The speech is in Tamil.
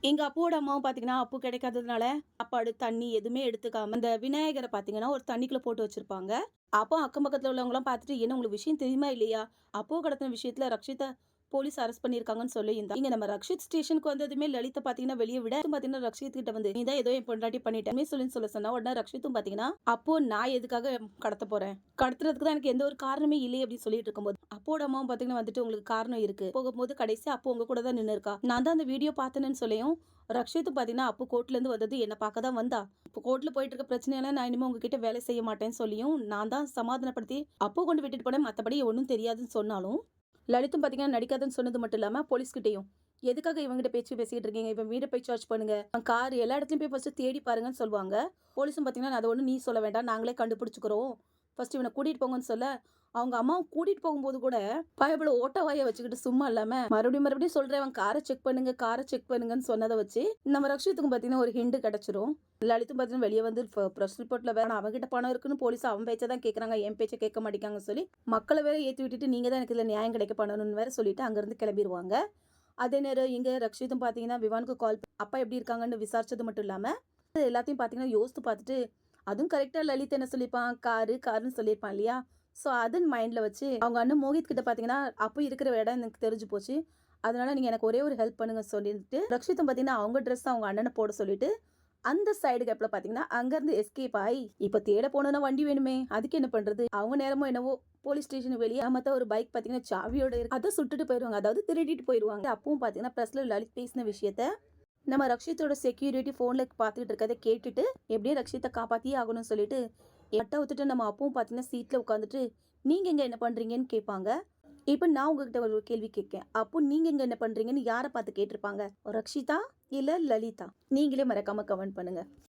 எங்க அப்பாவோட அம்மாவும் பார்த்தீங்கன்னா, அப்பு கிடைக்காததுனால, சாப்பாடு, தண்ணி எதுவுமே எடுத்துக்காம, அந்த விநாயகர பார்த்தீங்கன்னா, ஒரு தண்ணிக்குள்ள போட்டு வச்சிருப்பாங்க. அப்போ அக்கம் பக்கத்துல உள்ளவங்கலாம் பார்த்துட்டு, "என்ன உங்களுக்கு விஷயம் தெரியுமா இல்லையா? அப்போ கடத்தின விஷயத்துல ரக்ஷிதா போலீஸ் அரெஸ்ட் பண்ணியிருக்காங்கன்னு" சொல்லியிருந்தா. இங்க நம்ம ரக்ஷித் ஸ்டேஷனுக்கு வந்ததுமே லலிதா பார்த்தீங்கன்னா, வெளிய விட பார்த்தீங்கன்னா, ரக்ஷித் கிட்ட வந்து, "நீ தான் ஏதோ என் பொண்டாட்டி பண்ணிட்ட." உண்மைய சொல்லுன்னு சொல்ல சொன்னா, உடனே ரக்ஷித்தும் பார்த்தீங்கன்னா, "அப்போ நான் எதுக்காக கடத்த போறேன்? கடத்துறதுக்கு தான் எனக்கு எந்த ஒரு காரணமே இல்லையே." அப்படின்னு சொல்லிட்டு இருக்கும்போது, அப்போட அம்மாவும் பார்த்தீங்கன்னா வந்துட்டு, "உங்களுக்கு காரணம் இருக்கு. போகும்போது கடைசியா அப்போ உங்க கூட தான் நின்னுருக்கா. நான் தான் அந்த வீடியோ பார்த்தேன்னு" சொல்லியும், ரக்ஷித் பார்த்தீங்கன்னா, அப்போ கோர்ட்லேருந்து வந்தது என்ன பார்க்க தான் வந்தா. இப்போ கோர்ட்ல போயிட்டு இருக்க பிரச்சனையெல்லாம் நான் இனிமே உங்ககிட்ட வேலை செய்ய மாட்டேன்னு சொல்லியும், நான் தான் சமாதானப்படுத்தி அப்போ கொண்டு விட்டுட்டு போனேன். மத்தபடி ஒண்ணும் தெரியாதுன்னு சொன்னாலும், லலித்தும் பார்த்தீங்கன்னா நடிக்காதுன்னு சொன்னது மட்டும் இல்லாம, போலீஸ்கிட்டயும் எதுக்காக இவங்கிட்ட பேச்சு பேசிட்டு இருக்கீங்க? இவன் வீட போய் சர்ச் பண்ணுங்க. கார் எல்லா இடத்துலயும் போய் ஃபர்ஸ்ட் தேடி பாருங்கன்னு சொல்லுவாங்க. போலீஸும் பார்த்தீங்கன்னா, "அது ஒண்ணும் நீ சொல்ல வேண்டாம். நாங்களே கண்டுபிடிச்சுக்கிறோம். ஃபர்ஸ்ட் இவன கூட்டிட்டு போங்கன்னு" சொல்ல, அவங்க அம்மாவும் கூட்டிட்டு போகும்போது கூட பயபுல ஓட்ட வாய வச்சுக்கிட்டு சும்மா இல்லாம, மறுபடியும் சொல்றேன், "அவன் கார செக் பண்ணுங்க, கார செக் பண்ணுங்கன்னு" சொன்னத வச்சு, நம்ம ரக்ஷித்துக்கும் பார்த்தீங்கன்னா ஒரு ஹிண்ட் கிடைச்சிரும். லலித்தும் பார்த்தீங்கன்னா வெளிய வந்து பிரஸ் ரிப்போர்ட்ல வேற அவன்கிட்ட பணம் இருக்குன்னு போலீஸ் அவன் பேச்ச தான் கேட்கறாங்க. என் பேச்ச கேட்க மாட்டேங்காங்கன்னு சொல்லி, மக்கள வேற ஏத்தி விட்டுட்டு, நீங்க தான் எனக்கு இதுல நியாயம் கிடைக்க பண்ணணும்னு வேற சொல்லிட்டு அங்கிருந்து கிளம்பிருவாங்க. அதே நேரம் இங்க ரக்ஷித்தும் பார்த்தீங்கன்னா, விவானுக்கு கால் அப்பா எப்படி இருக்காங்கன்னு விசாரிச்சது மட்டும் இல்லாம, எல்லாத்தையும் பார்த்தீங்கன்னா யோசித்து பார்த்துட்டு, அதுவும் கரெக்ட்டா லலித் என்ன சொல்லியிருப்பான், காருன்னு சொல்லியிருப்பான் இல்லையா? ஸோ அதுன்னு மைண்ட்ல வச்சு, அவங்க அண்ணன் மோகித் கிட்ட பார்த்தீங்கன்னா, அப்போ இருக்கிற இடம் எனக்கு தெரிஞ்சு போச்சு. அதனால நீங்க எனக்கு ஒரே ஒரு ஹெல்ப் பண்ணுங்க சொல்லிட்டு, ரக்ஷித்தும் பார்த்தீங்கன்னா, அவங்க ட்ரெஸ் அவங்க அண்ணன போட சொல்லிட்டு, அந்த சைடு கேப்ல பார்த்தீங்கன்னா, அங்கருந்து எஸ்கேப் ஆயி, இப்ப தேட போணும்னா வண்டி வேணுமே! அதுக்கு என்ன பண்றது? அவங்க நேரமோ என்னவோ போலீஸ் ஸ்டேஷனுக்கு வெளிய ஏமாத்தா ஒரு பைக் பார்த்தீங்கன்னா, சாவியோட இருக்கு. அத சுட்டுட்டு போயிருவாங்க. அதாவது திருடிட்டு போயிருவாங்க. அப்பவும் பார்த்தீங்கன்னா, பிரஸ்ல லலித் பேசின விஷயத்த நம்ம ரக்ஷித்தோட செக்யூரிட்டி ஃபோன்ல பார்த்துட்டு இருக்கத கேட்டுட்டு, எப்படியும் ரக்ஷித்த காப்பாத்தியே ஆகணும்னு சொல்லிட்டு, எட்ட ஒத்துட்டு நம்ம அப்பவும் பார்த்தீங்கன்னா, சீட்ல உட்காந்துட்டு, "நீங்க இங்க என்ன பண்றீங்கன்னு?" கேட்பாங்க. இப்ப நான் உங்ககிட்ட ஒரு கேள்வி கேட்கேன். அப்போ நீங்க இங்க என்ன பண்றீங்கன்னு யார பார்த்து கேட்டிருப்பாங்க? ரக்ஷிதா இல்ல லலிதா? நீங்களே மறக்காம கமெண்ட் பண்ணுங்க.